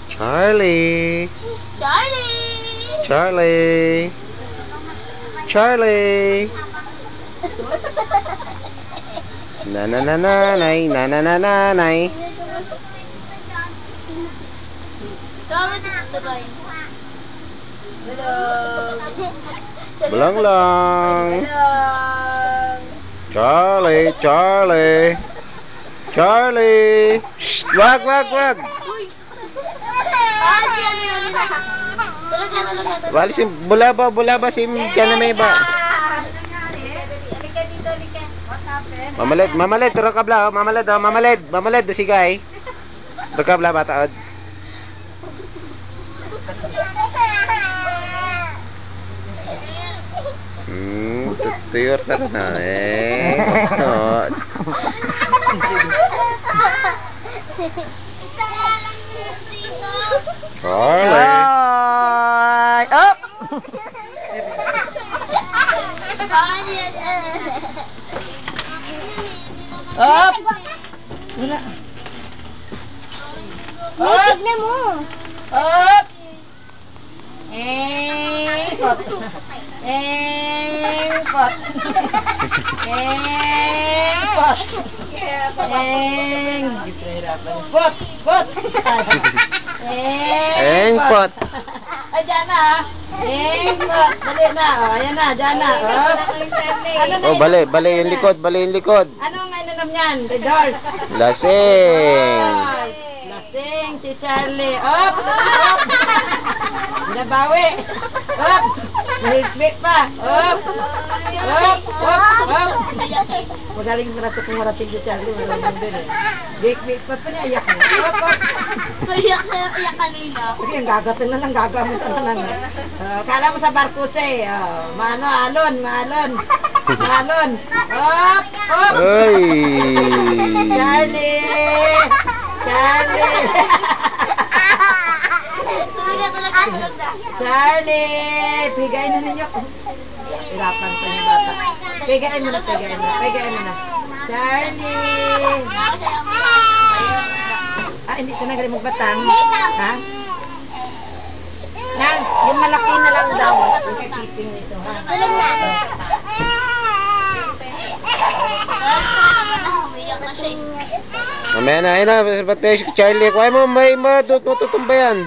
Charlie. Charlie. Charlie. Charlie. Na na na na nay, na na na na nay. Belong long. Charlie, Charlie. Charlie. Shh, wag, wag, wag. Wali si bulaba si kana may ba. Mamalit, turo ka bla, mamalit si guy. Turo ka bla bataod. Tuyur tara na Oh. Charlie. Up. Up. Wala. Tignan mo. Up. Pot. Pot. Pot. Pot. Pot. Pot. Ayan na. Pot. Dali na. Ayan na. Ayan na. Oh, bali yung likod. Anong ininom niyan? Red Horse. Lasing. Lasing si Charlie. Up. Up. Nabawi. Up. Nahigpit pa. Up. Up. Up. Up. Magaling marating si Charlie. Higpit pa pa niya. Iyak niya. Up. Up. Iyak kanina. Sige, ang gagatan na lang. Gagamit na lang. Kala mo sa barkuse eh. Alon. Up. Up. Ay. Charlie. Charlie, pigain na ninyo. Hirapan pa yung bata. Pigain mo na. Charlie. Hindi ka na galing magbatang. Ha? Nang, yung malaki na lang daw. Yung piping nito. Tulog na. Mamaya na, ayun na. Charlie, kuha mo, may matutumbayan.